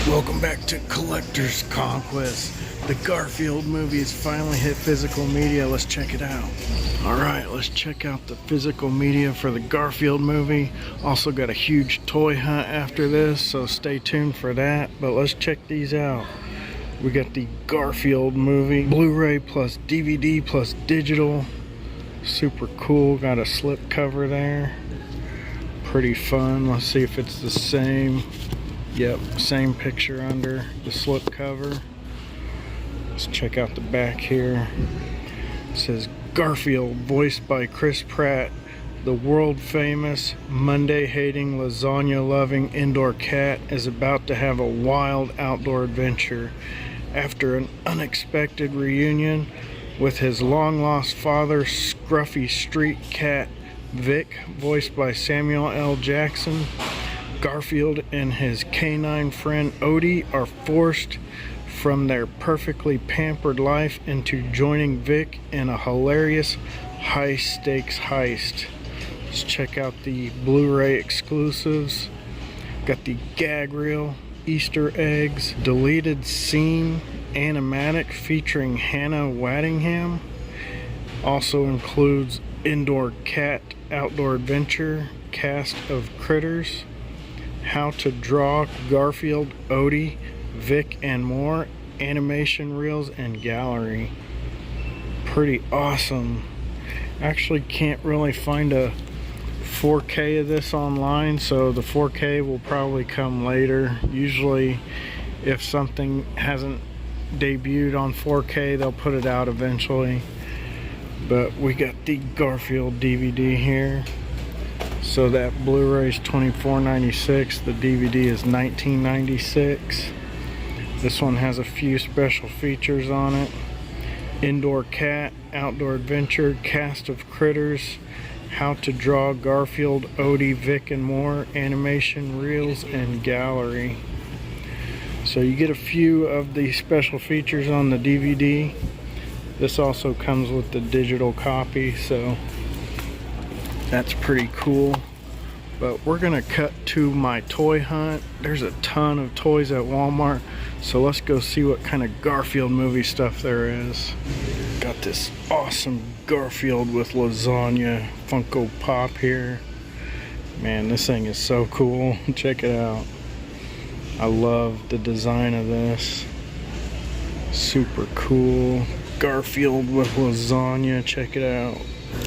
Welcome back to Collector's Conquest. The Garfield movie has finally hit physical media. Let's check it out. Alright, let's check out the physical media for the Garfield movie. Also got a huge toy hunt after this, so stay tuned for that. But let's check these out. We got the Garfield movie Blu-ray plus DVD plus digital. Super cool. Got a slip cover there. Pretty fun. Let's see if it's the same. Yep, same picture under the slip cover. Let's check out the back here. It says Garfield, voiced by Chris Pratt, the world famous Monday hating, lasagna loving indoor cat, is about to have a wild outdoor adventure after an unexpected reunion with his long lost father, scruffy street cat Vic, voiced by Samuel L. Jackson. Garfield and his canine friend Odie are forced from their perfectly pampered life into joining Vic in a hilarious high-stakes heist. Let's check out the Blu-ray exclusives. Got the gag reel, Easter eggs, deleted scene, animatic featuring Hannah Waddingham. Also includes indoor cat outdoor adventure, cast of critters, how to draw Garfield, Odie, Vic, and more, animation reels, and gallery. Pretty awesome. Actually can't really find a 4K of this online, so the 4K will probably come later. Usually if something hasn't debuted on 4K, they'll put it out eventually. But we got the Garfield DVD here. So that Blu-ray is $24.96. The DVD is $19.96. This one has a few special features on it. Indoor cat, outdoor adventure, cast of critters, how to draw Garfield, Odie, Vic, and more, animation reels, and gallery. So you get a few of the special features on the DVD. This also comes with the digital copy, so that's pretty cool. But we're gonna cut to my toy hunt. There's a ton of toys at Walmart, so let's go see what kind of Garfield movie stuff there is. Got this awesome Garfield with lasagna Funko Pop here. Man, this thing is so cool. Check it out. I love the design of this. Super cool. Garfield with lasagna, check it out.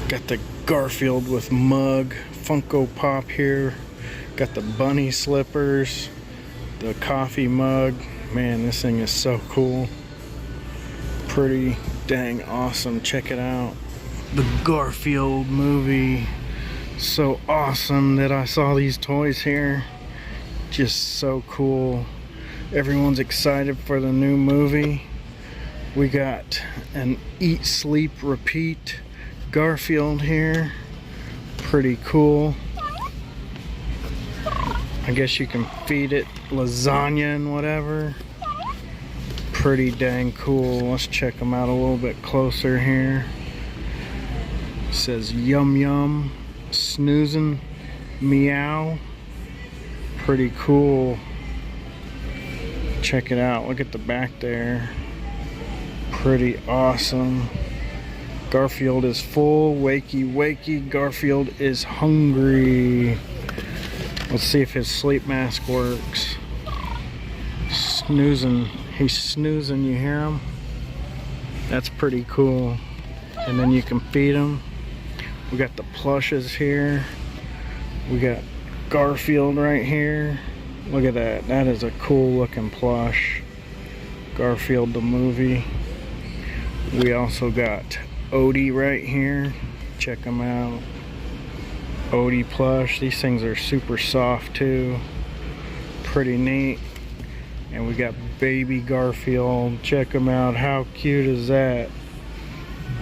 Got the Garfield with mug, Funko Pop here. Got the bunny slippers, the coffee mug. Man, this thing is so cool. Pretty dang awesome. Check it out. The Garfield movie. So awesome that I saw these toys here. Just so cool. Everyone's excited for the new movie. We got an eat, sleep, repeat Garfield here. Pretty cool. I guess you can feed it lasagna and whatever. Pretty dang cool. Let's check them out a little bit closer here. It says yum yum, snoozing, meow. Pretty cool. Check it out. Look at the back there. Pretty awesome. Garfield is full, wakey wakey, Garfield is hungry. Let's see if his sleep mask works. Snoozing, he's snoozing, you hear him? That's pretty cool. And then you can feed him. We got the plushes here. We got Garfield right here. Look at that, that is a cool looking plush. Garfield the movie. We also got Odie right here. Check them out. Odie plush. These things are super soft too. Pretty neat. And we got Baby Garfield. Check them out. How cute is that?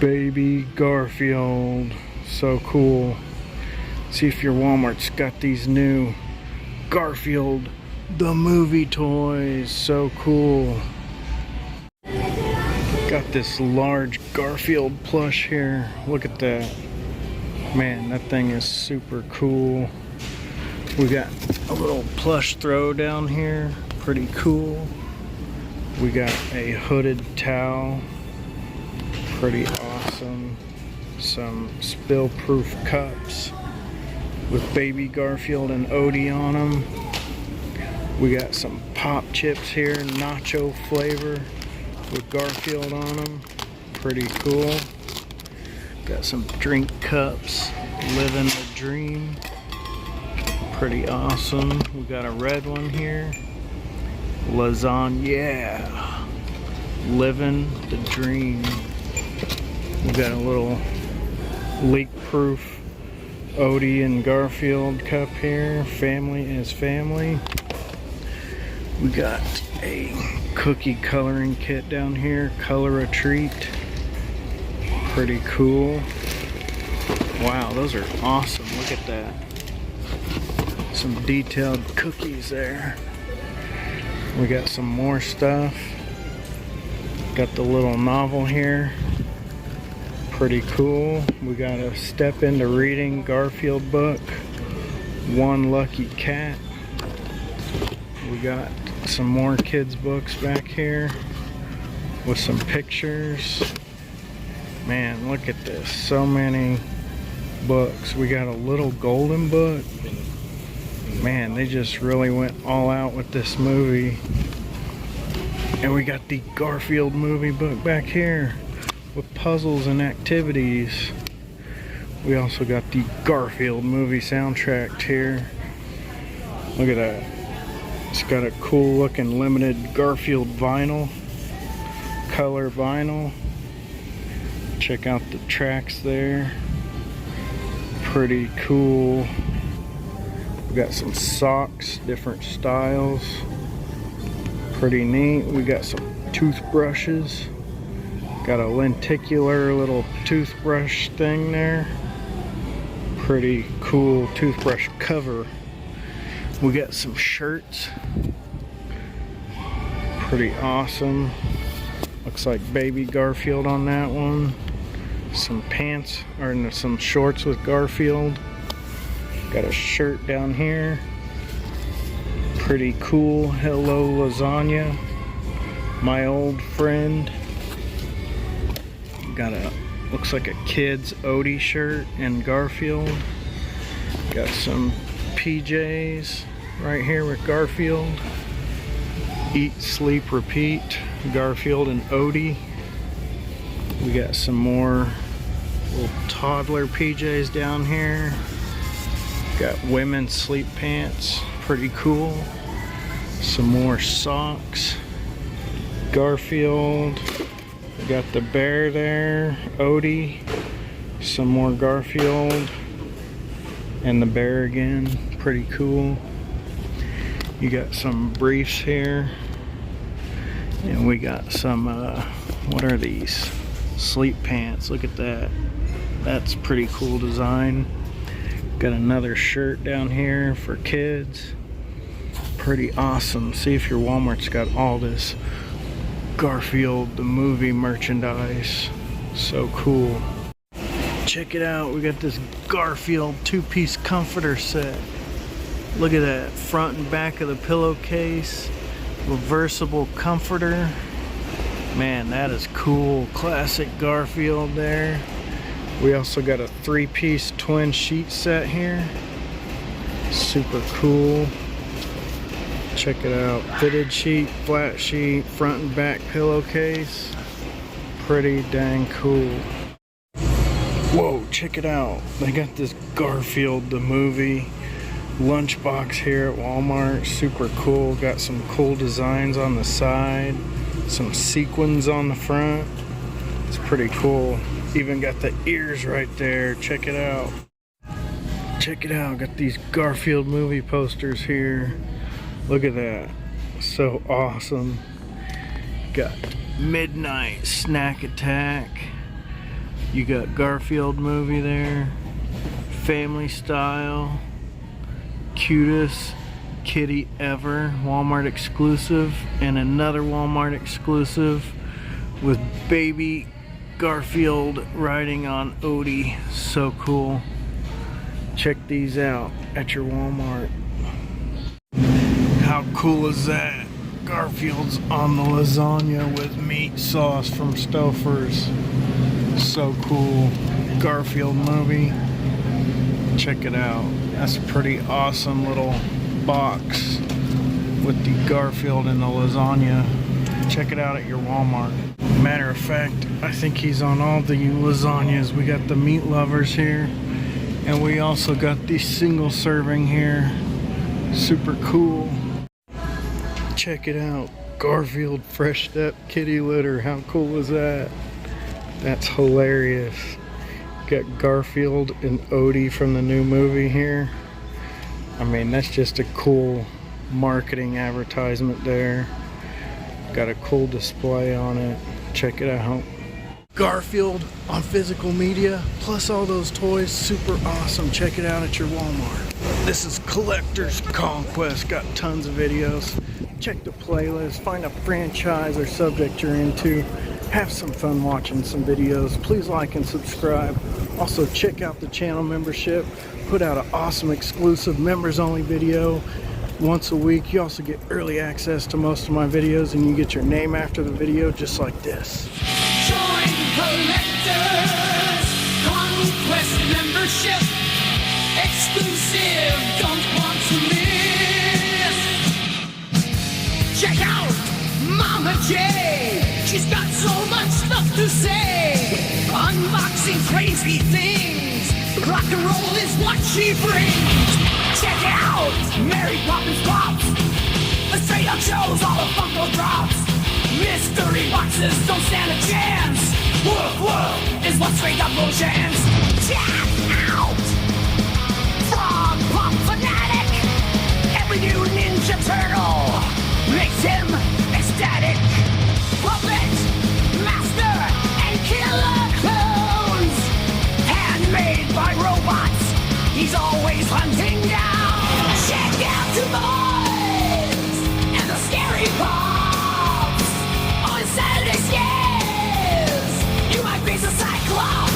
Baby Garfield. So cool. See if your Walmart's got these new Garfield the movie toys. So cool. Got this large Garfield plush here. Look at that. Man, that thing is super cool. We got a little plush throw down here. pretty cool. We got a hooded towel, pretty awesome. Some spill-proof cups with Baby Garfield and Odie on them. We got some pop chips here, nacho flavor with Garfield on them. Pretty cool. Got some drink cups, living the dream. Pretty awesome. We got a red one here. Lasagna, yeah. Living the dream. We got a little leak-proof Odie and Garfield cup here. Family is family. We got a cookie coloring kit down here. Color a treat. Pretty cool. Wow, those are awesome. Look at that. Some detailed cookies there. We got some more stuff. Got the little novel here. Pretty cool. We got a Step Into Reading Garfield book. One Lucky Cat. We got some more kids books back here with some pictures. Man, look at this. So many books. We got a little golden book. Man, they just really went all out with this movie. And we got the Garfield movie book back here with puzzles and activities. We also got the Garfield movie soundtrack here. Look at that. It's got a cool looking limited Garfield vinyl, color vinyl. Check out the tracks there. Pretty cool. We got some socks, different styles. Pretty neat. We got some toothbrushes. Got a lenticular little toothbrush thing there. Pretty cool toothbrush cover. We got some shirts. Pretty awesome. Looks like Baby Garfield on that one. Some pants, or some shorts with Garfield. Got a shirt down here. Pretty cool. Hello Lasagna. My old friend. Got a, looks like a kid's Odie shirt and Garfield. Got some PJs right here with Garfield. Eat, Sleep, Repeat. Garfield and Odie. We got some more little toddler PJs down here. Got women's sleep pants. Pretty cool. Some more socks. Garfield. We got the bear there. Odie. Some more Garfield. And the bear again. Pretty cool. You got some briefs here. And we got some, what are these? Sleep pants. Look at that. That's pretty cool design. Got another shirt down here for kids. Pretty awesome. See if your Walmart's got all this Garfield the movie merchandise. So cool. Check it out. We got this Garfield two-piece comforter set. Look at that. Front and back of the pillowcase. Reversible comforter. Man, that is cool. Classic Garfield there. We also got a three-piece twin sheet set here. Super cool. Check it out. Fitted sheet, flat sheet, front and back pillowcase. Pretty dang cool. Whoa, check it out. They got this Garfield the movie lunchbox here at Walmart. Super cool. Got some cool designs on the side. Some sequins on the front. It's pretty cool. Even got the ears right there. Check it out. Check it out. Got these Garfield movie posters here. Look at that. So awesome. Got Midnight Snack Attack. You got Garfield movie there. Family Style. Cutest kitty ever. Walmart exclusive. And another Walmart exclusive with Baby Garfield riding on Odie. So cool. Check these out at your Walmart. How cool is that? Garfield's on the lasagna with meat sauce from Stouffer's. So cool. Garfield movie. Check it out. That's a pretty awesome little box with the Garfield and the lasagna. Check it out at your Walmart. Matter of fact, I think he's on all the lasagnas. We got the meat lovers here, and we also got the single serving here. Super cool. Check it out. Garfield Fresh Step kitty litter. How cool is that? That's hilarious. Got Garfield and Odie from the new movie here. I mean, that's just a cool marketing advertisement there. Got a cool display on it. Check it out. Garfield on physical media, plus all those toys, super awesome. Check it out at your Walmart. This is Collector's Conquest. Got tons of videos. Check the playlist, find a franchise or subject you're into. Have some fun watching some videos. Please like and subscribe. Also check out the channel membership. Put out an awesome exclusive members only video once a week. You also get early access to most of my videos, and you get your name after the video just like this. Join Collector's Conquest membership. Exclusive, don't want to miss. Check out Mama J. She's got so much stuff to say. Unboxing crazy things. Rock and roll is what she brings. Check out Mary Poppins Pops. The straight up shows, all the Funko drops. Mystery boxes don't stand a chance. Woof woof is what straight up motions. Check out frogpopfanatic. Every new Ninja Turtle makes him ecstatic. Puppet master and killer clones, handmade by robots. He's always hunting down. Check out two boys and the scary pops. On Saturday scares, you might face a cyclops.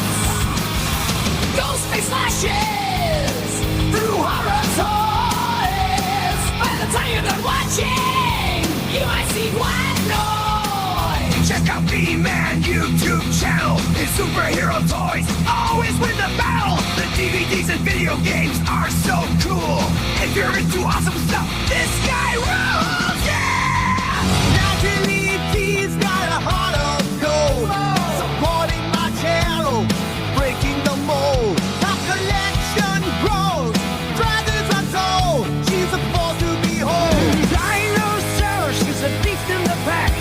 Ghost face flashes through horror toys. By the time you're done watching, you might see white noise. Check out the Man YouTube channel. His superhero toys always win the battle. The DVDs and video games are so cool. If you're into awesome stuff, this guy rules, yeah! Natalie D's got a heart of gold. Supporting my channel, breaking the mold. Our collection grows, brothers untold. She's a force to behold. Dino Sarah, she's a beast in the pack.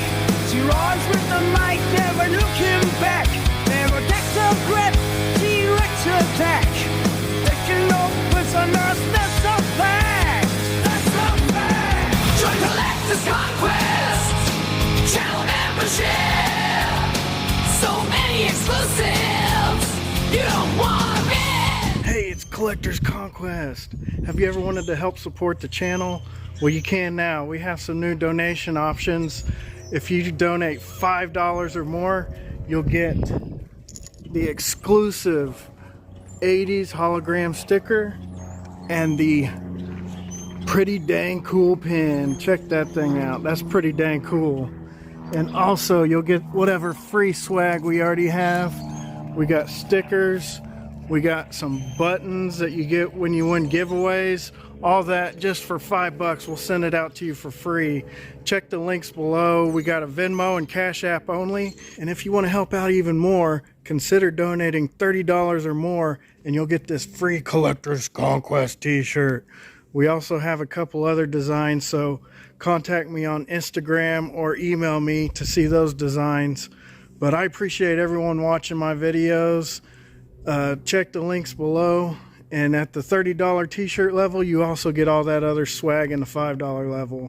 She roars with the mic, never looking back. Never takes a breath, T-Rex attack. Taking over on us, that's a fact. That's a fact. Join Collector's Conquest. Channel membership. So many exclusives. You don't want to miss. Hey, it's Collector's Conquest. Have you ever wanted to help support the channel? Well, you can now. We have some new donation options. If you donate $5 or more, you'll get the exclusive 80s hologram sticker and the pretty dang cool pin. Check that thing out. That's pretty dang cool. And also you'll get whatever free swag we already have. We got stickers. We got some buttons that you get when you win giveaways. All that just for $5. We'll send it out to you for free. Check the links below. We got a Venmo and Cash App only. And if you want to help out even more, consider donating $30 or more, and you'll get this free Collector's Conquest t-shirt. We also have a couple other designs, so contact me on Instagram or email me to see those designs. But I appreciate everyone watching my videos. Check the links below. And at the $30 t-shirt level, you also get all that other swag in the $5 level.